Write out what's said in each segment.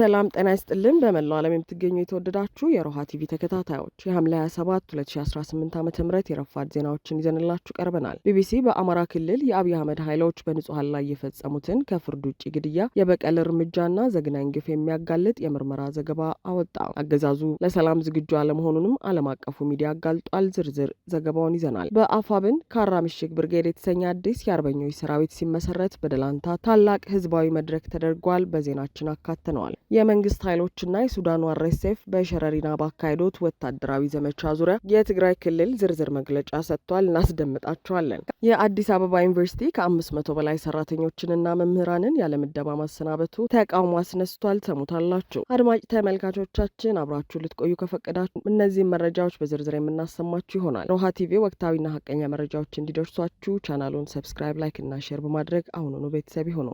ሰላም ጤና ይስጥልን። በመላው ዓለም የምትገኙ የተወደዳችሁ የሮሃ ቲቪ ተከታታዮች የሐምሌ 27 2018 ዓ.ም የረፋድ ዜናዎችን ይዘንላችሁ ቀርበናል። ቢቢሲ በአማራ ክልል የአብይ አህመድ ኃይሎች በንጹሃን ላይ የፈጸሙትን ከፍርድ ውጭ ግድያ፣ የበቀል እርምጃና ዘግናኝ ግፍ የሚያጋልጥ የምርመራ ዘገባ አወጣ። አገዛዙ ለሰላም ዝግጁ አለመሆኑንም ዓለም አቀፉ ሚዲያ አጋልጧል። ዝርዝር ዘገባውን ይዘናል። በአፋብን ካራ ምሽግ ብርጌድ የተሰኘ አዲስ የአርበኞች ሰራዊት ሲመሰረት በደላንታ ታላቅ ህዝባዊ መድረክ ተደርጓል። በዜናችን አካተነዋል። የመንግስት ኃይሎችና የሱዳኑ አርኤስኤፍ በሸረሪና ባካሄዱት ወታደራዊ ዘመቻ ዙሪያ የትግራይ ክልል ዝርዝር መግለጫ ሰጥቷል። እናስደምጣቸዋለን። የአዲስ አበባ ዩኒቨርሲቲ ከ500 በላይ ሰራተኞችንና መምህራንን ያለምደባ ማሰናበቱ ተቃውሞ አስነስቷል። ሰሙታላችሁ። አድማጭ ተመልካቾቻችን አብራችሁ ልትቆዩ ከፈቀዳችሁ እነዚህን መረጃዎች በዝርዝር የምናሰማችሁ ይሆናል። ሮሃ ቲቪ ወቅታዊና ሀቀኛ መረጃዎች እንዲደርሷችሁ ቻናሉን ሰብስክራይብ፣ ላይክ እና ሼር በማድረግ አሁኑኑ ቤተሰብ ይሁኑ።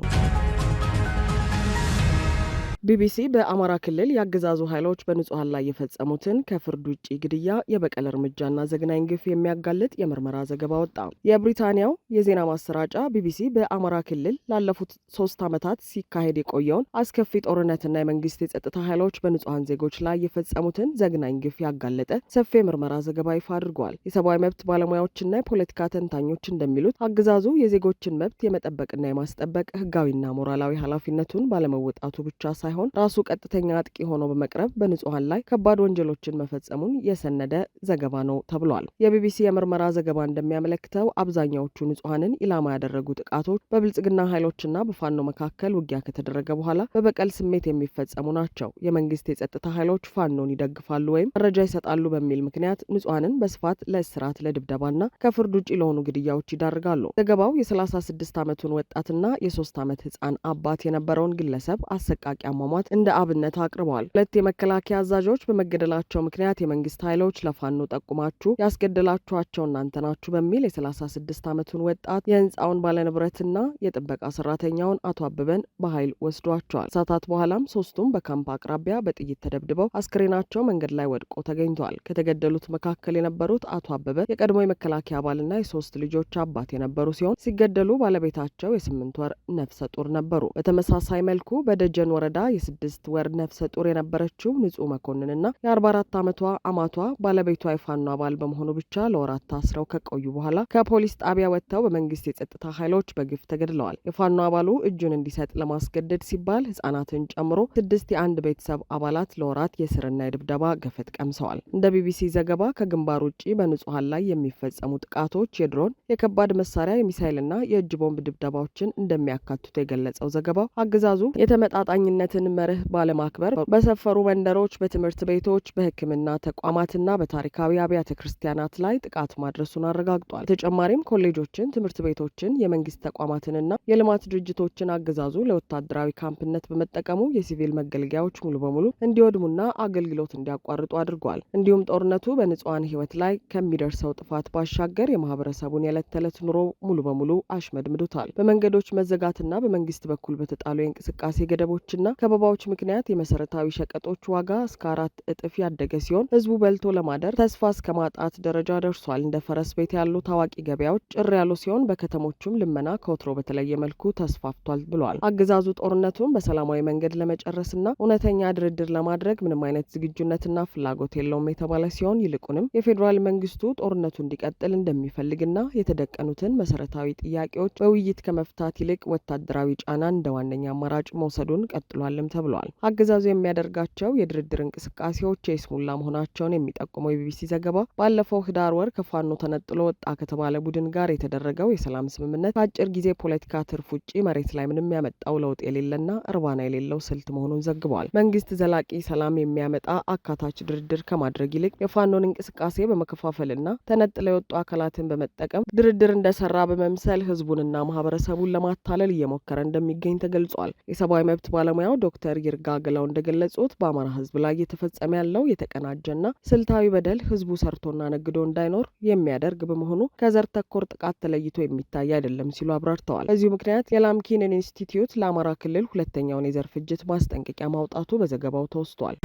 ቢቢሲ በአማራ ክልል የአገዛዙ ኃይሎች በንጹሃን ላይ የፈጸሙትን ከፍርድ ውጭ ግድያ፣ የበቀል እርምጃና ዘግናኝ ግፍ የሚያጋልጥ የምርመራ ዘገባ ወጣ። የብሪታንያው የዜና ማሰራጫ ቢቢሲ በአማራ ክልል ላለፉት 3 ዓመታት ሲካሄድ የቆየውን አስከፊ ጦርነትና የመንግስት የጸጥታ ኃይሎች በንጹሃን ዜጎች ላይ የፈጸሙትን ዘግናኝ ግፍ ያጋለጠ ሰፊ የምርመራ ዘገባ ይፋ አድርጓል። የሰብአዊ መብት ባለሙያዎችና የፖለቲካ ተንታኞች እንደሚሉት አገዛዙ የዜጎችን መብት የመጠበቅና የማስጠበቅ ህጋዊና ሞራላዊ ኃላፊነቱን ባለመወጣቱ ብቻ ሳይሆን ራሱ ቀጥተኛ አጥቂ ሆኖ በመቅረብ በንጹሃን ላይ ከባድ ወንጀሎችን መፈጸሙን የሰነደ ዘገባ ነው ተብሏል። የቢቢሲ የምርመራ ዘገባ እንደሚያመለክተው አብዛኛዎቹ ንጹሃንን ኢላማ ያደረጉ ጥቃቶች በብልጽግና ኃይሎችና በፋኖ መካከል ውጊያ ከተደረገ በኋላ በበቀል ስሜት የሚፈጸሙ ናቸው። የመንግስት የጸጥታ ኃይሎች ፋኖን ይደግፋሉ ወይም መረጃ ይሰጣሉ በሚል ምክንያት ንጹሃንን በስፋት ለእስራት፣ ለድብደባና ከፍርድ ውጭ ለሆኑ ግድያዎች ይዳርጋሉ። ዘገባው የ36 ዓመቱን ወጣትና የ3 ዓመት ህፃን አባት የነበረውን ግለሰብ አሰቃቂ አሟሟት እንደ አብነት አቅርበዋል። 2 የመከላከያ አዛዦች በመገደላቸው ምክንያት የመንግስት ኃይሎች ለፋኖ ጠቁማችሁ ያስገደላችኋቸው እናንተ ናችሁ በሚል የ36 ዓመቱን ወጣት የህንፃውን ባለንብረትና የጥበቃ ሰራተኛውን አቶ አበበን በኃይል ወስዷቸዋል። ሰዓታት በኋላም 3ቱም በካምፕ አቅራቢያ በጥይት ተደብድበው አስክሬናቸው መንገድ ላይ ወድቆ ተገኝተዋል። ከተገደሉት መካከል የነበሩት አቶ አበበ የቀድሞ የመከላከያ አባልና የ3 ልጆች አባት የነበሩ ሲሆን ሲገደሉ ባለቤታቸው የ8 ወር ነፍሰ ጡር ነበሩ። በተመሳሳይ መልኩ በደጀን ወረዳ የ6 ወር ነፍሰ ጡር የነበረችው ንጹህ መኮንንና የ44 ዓመቷ አማቷ ባለቤቷ የፋኖ አባል በመሆኑ ብቻ ለወራት ታስረው ከቆዩ በኋላ ከፖሊስ ጣቢያ ወጥተው በመንግስት የጸጥታ ኃይሎች በግፍ ተገድለዋል። የፋኖ አባሉ እጁን እንዲሰጥ ለማስገደድ ሲባል ህጻናትን ጨምሮ 6 የአንድ ቤተሰብ አባላት ለወራት የስርና የድብደባ ገፈት ቀምሰዋል። እንደ ቢቢሲ ዘገባ ከግንባር ውጭ በንጹሃን ላይ የሚፈጸሙ ጥቃቶች የድሮን፣ የከባድ መሳሪያ፣ የሚሳይልና የእጅ ቦምብ ድብደባዎችን እንደሚያካትቱ የገለጸው ዘገባው አገዛዙ የተመጣጣኝነትን መርህ ባለማክበር በሰፈሩ መንደሮች፣ በትምህርት ቤቶች፣ በሕክምና ተቋማትና በታሪካዊ አብያተ ክርስቲያናት ላይ ጥቃት ማድረሱን አረጋግጧል። በተጨማሪም ኮሌጆችን፣ ትምህርት ቤቶችን፣ የመንግስት ተቋማትንና የልማት ድርጅቶችን አገዛዙ ለወታደራዊ ካምፕነት በመጠቀሙ የሲቪል መገልገያዎች ሙሉ በሙሉ እንዲወድሙና አገልግሎት እንዲያቋርጡ አድርጓል። እንዲሁም ጦርነቱ በንጹሃን ህይወት ላይ ከሚደርሰው ጥፋት ባሻገር የማህበረሰቡን የዕለት ተዕለት ኑሮ ሙሉ በሙሉ አሽመድምዶታል። በመንገዶች መዘጋትና በመንግስት በኩል በተጣሉ የእንቅስቃሴ ገደቦችና ከበባዎች ምክንያት የመሰረታዊ ሸቀጦች ዋጋ እስከ 4 እጥፍ ያደገ ሲሆን ህዝቡ በልቶ ለማደር ተስፋ እስከ ማጣት ደረጃ ደርሷል። እንደ ፈረስ ቤት ያሉ ታዋቂ ገበያዎች ጭር ያሉ ሲሆን በከተሞቹም ልመና ከወትሮ በተለየ መልኩ ተስፋፍቷል ብሏል። አገዛዙ ጦርነቱን በሰላማዊ መንገድ ለመጨረስና እውነተኛ ድርድር ለማድረግ ምንም አይነት ዝግጁነትና ፍላጎት የለውም የተባለ ሲሆን ይልቁንም የፌዴራል መንግስቱ ጦርነቱ እንዲቀጥል እንደሚፈልግና የተደቀኑትን መሰረታዊ ጥያቄዎች በውይይት ከመፍታት ይልቅ ወታደራዊ ጫና እንደ ዋነኛ አማራጭ መውሰዱን ቀጥሏልም ተብሏል። አገዛዙ የሚያደርጋቸው የድርድር እንቅስቃሴዎች የይስሙላ መሆናቸውን የሚጠቁመው የቢቢሲ ዘገባ ባለፈው ህዳር ወር ከፋኖ ተነጥሎ ወጣ ከተባለ ቡድን ጋር የተደረገው የሰላም ስምምነት ከአጭር ጊዜ ፖለቲካ ትርፍ ውጪ መሬት ላይ ምንም ያመጣው ለውጥ የሌለና እርባና የሌለው ስልት መሆኑን ዘግቧል። መንግስት ዘላቂ ሰላም የሚያመጣ አካታች ድርድር ከማድረግ ይልቅ የፋኖን እንቅስቃሴ በመከፋፈልና ተነጥለው የወጡ አካላትን በመጠቀም ድርድር እንደሰራ በመምሰል ህዝቡንና ማህበረሰቡን ለማታለል እየሞከረ እንደሚገኝ ተገልጿል። የሰብአዊ መብት ባለሙያው ዶክተር ይርጋ ገላው እንደገለጹት በአማራ ህዝብ ላይ እየተፈጸመ ያለው የተቀናጀና ስልታዊ በደል ህዝቡ ሰርቶና ነግዶ እንዳይኖር የሚያደርግ በመሆኑ ከዘር ተኮር ጥቃት ተለይቶ የሚታይ አይደለም ሲሉ አብራርተዋል። በዚሁ ምክንያት የላምኪን ኢንስቲትዩት ለአማራ ክልል ሁለተኛውን የዘር ፍጅት ማስጠንቀቂያ ማውጣቱ በዘገባው ተወስቷል።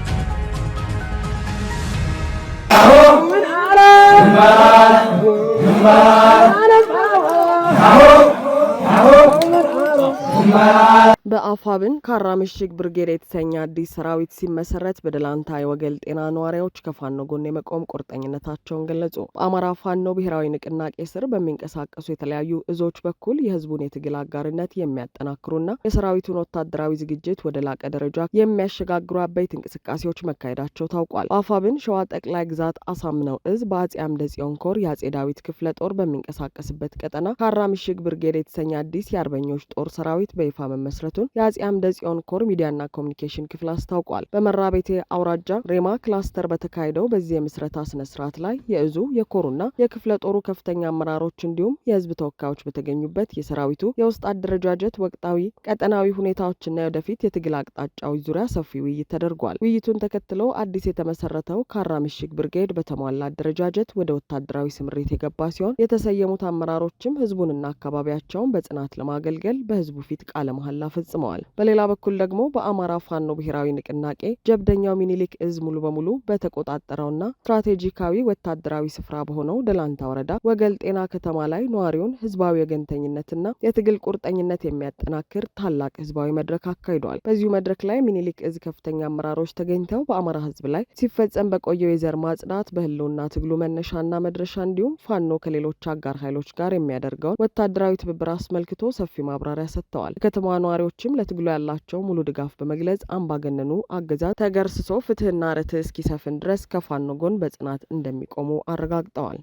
አፋብን ካራ ምሽግ ብርጌድ የተሰኘ አዲስ ሰራዊት ሲመሰረት በደላንታ የወገል ጤና ነዋሪዎች ከፋኖ ጎን የመቆም ቁርጠኝነታቸውን ገለጹ። በአማራ ፋኖ ብሔራዊ ንቅናቄ ስር በሚንቀሳቀሱ የተለያዩ እዞች በኩል የህዝቡን የትግል አጋርነት የሚያጠናክሩና የሰራዊቱን ወታደራዊ ዝግጅት ወደ ላቀ ደረጃ የሚያሸጋግሩ አበይት እንቅስቃሴዎች መካሄዳቸው ታውቋል። በአፋብን ሸዋ ጠቅላይ ግዛት አሳምነው እዝ በአጼ አምደ ጽዮን ኮር የአጼ ዳዊት ክፍለ ጦር በሚንቀሳቀስበት ቀጠና ካራ ምሽግ ብርጌድ የተሰኘ አዲስ የአርበኞች ጦር ሰራዊት በይፋ መመስረቱን የአጼ አምደ ጽዮን ኮር ሚዲያና ኮሚኒኬሽን ክፍል አስታውቋል። በመራቤቴ አውራጃ ሬማ ክላስተር በተካሄደው በዚህ የምስረታ ስነ ስርዓት ላይ የእዙ የኮሩና የክፍለ ጦሩ ከፍተኛ አመራሮች እንዲሁም የህዝብ ተወካዮች በተገኙበት የሰራዊቱ የውስጥ አደረጃጀት፣ ወቅታዊ ቀጠናዊ ሁኔታዎችና የወደፊት የትግል አቅጣጫዎች ዙሪያ ሰፊ ውይይት ተደርጓል። ውይይቱን ተከትሎ አዲስ የተመሰረተው ካራ ምሽግ ብርጌድ በተሟላ አደረጃጀት ወደ ወታደራዊ ስምሪት የገባ ሲሆን የተሰየሙት አመራሮችም ህዝቡንና አካባቢያቸውን በጽናት ለማገልገል በህዝቡ ፊት ቃለ መሐላ ፈጽመዋል። በሌላ በኩል ደግሞ በአማራ ፋኖ ብሔራዊ ንቅናቄ ጀብደኛው ሚኒሊክ እዝ ሙሉ በሙሉ በተቆጣጠረውና ስትራቴጂካዊ ወታደራዊ ስፍራ በሆነው ደላንታ ወረዳ ወገል ጤና ከተማ ላይ ነዋሪውን ህዝባዊ ወገንተኝነትና የትግል ቁርጠኝነት የሚያጠናክር ታላቅ ህዝባዊ መድረክ አካሂዷል። በዚሁ መድረክ ላይ ሚኒሊክ እዝ ከፍተኛ አመራሮች ተገኝተው በአማራ ህዝብ ላይ ሲፈጸም በቆየው የዘር ማጽዳት በህልውና ትግሉ መነሻና መድረሻ እንዲሁም ፋኖ ከሌሎች አጋር ኃይሎች ጋር የሚያደርገውን ወታደራዊ ትብብር አስመልክቶ ሰፊ ማብራሪያ ሰጥተዋል። የከተማዋ ነዋሪዎችም ለትግሉ ያላቸው ሙሉ ድጋፍ በመግለጽ አምባገነኑ አገዛዝ ተገርስሶ ፍትህና ርትዕ እስኪሰፍን ድረስ ከፋኖ ጎን በጽናት እንደሚቆሙ አረጋግጠዋል።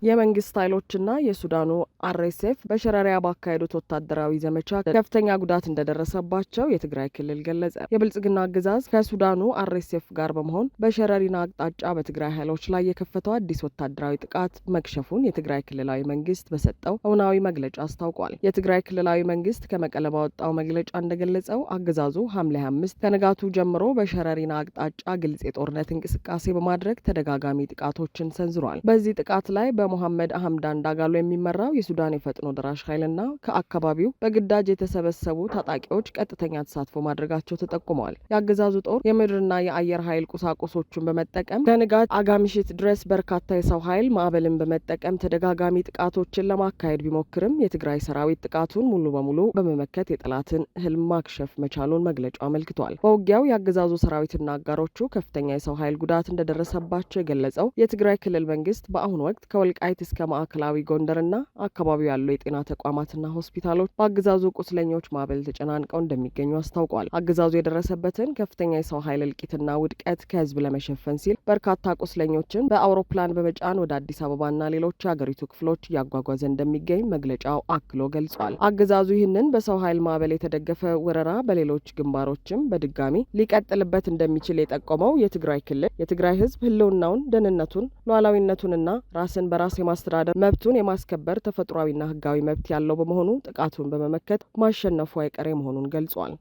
የመንግስት ኃይሎችና የሱዳኑ አርኤስኤፍ በሸረሪያ ባካሄዱት ወታደራዊ ዘመቻ ከፍተኛ ጉዳት እንደደረሰባቸው የትግራይ ክልል ገለጸ። የብልጽግና አገዛዝ ከሱዳኑ አርኤስኤፍ ጋር በመሆን በሸረሪና አቅጣጫ በትግራይ ኃይሎች ላይ የከፈተው አዲስ ወታደራዊ ጥቃት መክሸፉን የትግራይ ክልላዊ መንግስት በሰጠው አሁናዊ መግለጫ አስታውቋል። የትግራይ ክልላዊ መንግስት ከመቀለ ባወጣው መግለጫ እንደገለጸው አገዛዙ ሐምሌ 5 ከንጋቱ ጀምሮ በሸረሪና አቅጣጫ ግልጽ የጦርነት እንቅስቃሴ በማድረግ ተደጋጋሚ ጥቃቶችን ሰንዝሯል። በዚህ ጥቃት ላይ በሞሐመድ አህምዳን ዳጋሎ የሚመራው የሱዳን የፈጥኖ ደራሽ ኃይልና ከአካባቢው በግዳጅ የተሰበሰቡ ታጣቂዎች ቀጥተኛ ተሳትፎ ማድረጋቸው ተጠቁመዋል። የአገዛዙ ጦር የምድርና የአየር ኃይል ቁሳቁሶቹን በመጠቀም ከንጋት አጋምሽት ድረስ በርካታ የሰው ኃይል ማዕበልን በመጠቀም ተደጋጋሚ ጥቃቶችን ለማካሄድ ቢሞክርም የትግራይ ሰራዊት ጥቃቱን ሙሉ በሙሉ በመመከት የጠላትን ህልም ማክሸፍ መቻሉን መግለጫው አመልክቷል። በውጊያው የአገዛዙ ሰራዊትና አጋሮቹ ከፍተኛ የሰው ኃይል ጉዳት እንደደረሰባቸው የገለጸው የትግራይ ክልል መንግስት በአሁኑ ወቅት ከወልቃይት እስከ ማዕከላዊ ጎንደርና አካባቢው ያሉ የጤና ተቋማትና ሆስፒታሎች በአገዛዙ ቁስለኞች ማዕበል ተጨናንቀው እንደሚገኙ አስታውቋል። አገዛዙ የደረሰበትን ከፍተኛ የሰው ኃይል እልቂትና ውድቀት ከህዝብ ለመሸፈን ሲል በርካታ ቁስለኞችን በአውሮፕላን በመጫን ወደ አዲስ አበባና ሌሎች የአገሪቱ ክፍሎች እያጓጓዘ እንደሚገኝ መግለጫው አክሎ ገልጿል። አገዛዙ ይህንን በሰው ኃይል ማዕበል የተደገፈ ወረራ በሌሎች ግንባሮችም በድጋሚ ሊቀጥልበት እንደሚችል የጠቆመው የትግራይ ክልል የትግራይ ህዝብ ህልውናውን፣ ደህንነቱን፣ ሉዓላዊነቱንና ራስን በራስ የማስተዳደር መብቱን የማስከበር ተፈጥሯዊና ህጋዊ መብት ያለው በመሆኑ ጥቃቱን በመመከት ማሸነፉ አይቀሬ መሆኑን ገልጿል።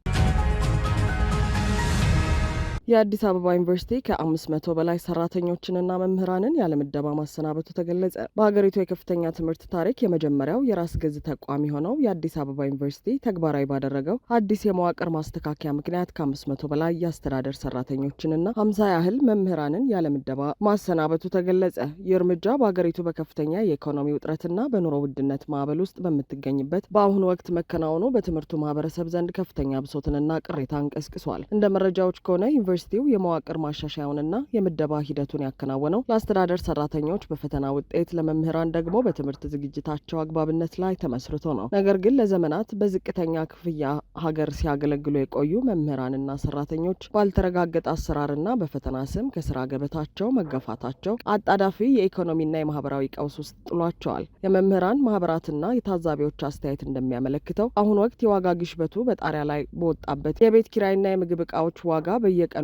የአዲስ አበባ ዩኒቨርሲቲ ከ500 በላይ ሰራተኞችንና መምህራንን ያለምደባ ማሰናበቱ ተገለጸ። በሀገሪቱ የከፍተኛ ትምህርት ታሪክ የመጀመሪያው የራስ ገዝ ተቋም የሆነው የአዲስ አበባ ዩኒቨርሲቲ ተግባራዊ ባደረገው አዲስ የመዋቅር ማስተካከያ ምክንያት ከ500 በላይ የአስተዳደር ሰራተኞችንና 50 ያህል መምህራንን ያለምደባ ማሰናበቱ ተገለጸ። ይህ እርምጃ በሀገሪቱ በከፍተኛ የኢኮኖሚ ውጥረትና በኑሮ ውድነት ማዕበል ውስጥ በምትገኝበት በአሁኑ ወቅት መከናወኑ በትምህርቱ ማህበረሰብ ዘንድ ከፍተኛ ብሶትንና ቅሬታን ቀስቅሷል። እንደ መረጃዎች ከሆነ ዩኒቨርሲቲው የመዋቅር ማሻሻያውንና የምደባ ሂደቱን ያከናወነው ለአስተዳደር ሰራተኞች በፈተና ውጤት፣ ለመምህራን ደግሞ በትምህርት ዝግጅታቸው አግባብነት ላይ ተመስርቶ ነው። ነገር ግን ለዘመናት በዝቅተኛ ክፍያ ሀገር ሲያገለግሉ የቆዩ መምህራንና ሰራተኞች ባልተረጋገጠ አሰራርና በፈተና ስም ከስራ ገበታቸው መገፋታቸው አጣዳፊ የኢኮኖሚና የማህበራዊ ቀውስ ውስጥ ጥሏቸዋል። የመምህራን ማህበራትና የታዛቢዎች አስተያየት እንደሚያመለክተው አሁን ወቅት የዋጋ ግሽበቱ በጣሪያ ላይ በወጣበት የቤት ኪራይና የምግብ እቃዎች ዋጋ በየቀኑ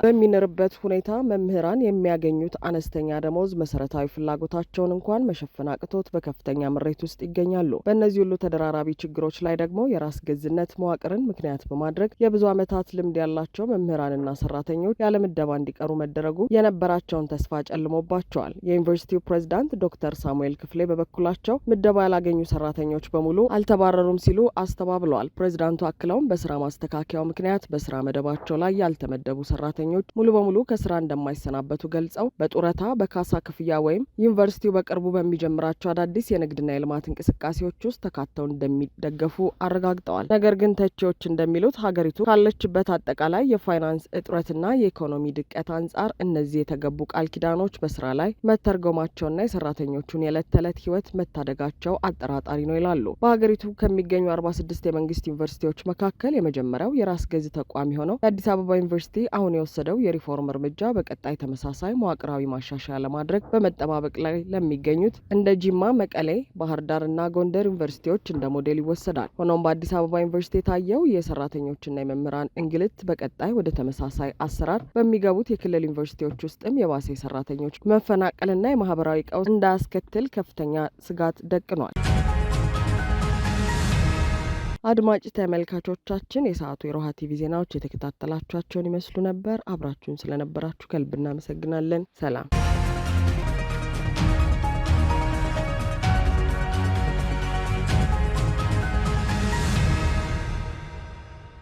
በሚንርበት ሁኔታ መምህራን የሚያገኙት አነስተኛ ደሞዝ መሰረታዊ ፍላጎታቸውን እንኳን መሸፈን አቅቶት በከፍተኛ ምሬት ውስጥ ይገኛሉ። በእነዚህ ሁሉ ተደራራቢ ችግሮች ላይ ደግሞ የራስ ገዝነት መዋቅርን ምክንያት በማድረግ የብዙ ዓመታት ልምድ ያላቸው መምህራንና ሰራተኞች ያለምደባ እንዲቀሩ መደረጉ የነበራቸውን ተስፋ ጨልሞባቸዋል። የዩኒቨርሲቲው ፕሬዝዳንት ዶክተር ሳሙኤል ክፍሌ በበኩላቸው ምደባ ያላገኙ ሰራተኞች በሙሉ አልተባረሩም ሲሉ አስተባብለዋል። ፕሬዝዳንቱ አክለውም በስራ ማስተካከያው ምክንያት በስራ መደባቸው ላይ ያልተመደቡ የተመዘገቡ ሰራተኞች ሙሉ በሙሉ ከስራ እንደማይሰናበቱ ገልጸው በጡረታ በካሳ ክፍያ ወይም ዩኒቨርሲቲው በቅርቡ በሚጀምራቸው አዳዲስ የንግድና የልማት እንቅስቃሴዎች ውስጥ ተካተው እንደሚደገፉ አረጋግጠዋል። ነገር ግን ተቺዎች እንደሚሉት ሀገሪቱ ካለችበት አጠቃላይ የፋይናንስ እጥረትና የኢኮኖሚ ድቀት አንጻር እነዚህ የተገቡ ቃል ኪዳኖች በስራ ላይ መተርጎማቸውና የሰራተኞቹን የዕለት ተዕለት ህይወት መታደጋቸው አጠራጣሪ ነው ይላሉ። በሀገሪቱ ከሚገኙ 46 የመንግስት ዩኒቨርሲቲዎች መካከል የመጀመሪያው የራስ ገዝ ተቋም የሆነው የአዲስ አበባ ዩኒቨርሲቲ አሁን የወሰደው የሪፎርም እርምጃ በቀጣይ ተመሳሳይ መዋቅራዊ ማሻሻያ ለማድረግ በመጠባበቅ ላይ ለሚገኙት እንደ ጂማ፣ መቀሌ፣ ባህር ዳር እና ጎንደር ዩኒቨርሲቲዎች እንደ ሞዴል ይወሰዳል። ሆኖም በአዲስ አበባ ዩኒቨርሲቲ የታየው የሰራተኞችና የመምህራን እንግልት በቀጣይ ወደ ተመሳሳይ አሰራር በሚገቡት የክልል ዩኒቨርሲቲዎች ውስጥም የባሰ የሰራተኞች መፈናቀልና የማህበራዊ ቀውስ እንዳያስከትል ከፍተኛ ስጋት ደቅኗል። አድማጭ ተመልካቾቻችን የሰዓቱ የሮሃ ቲቪ ዜናዎች የተከታተላችኋቸውን ይመስሉ ነበር። አብራችሁን ስለነበራችሁ ከልብ እናመሰግናለን። ሰላም።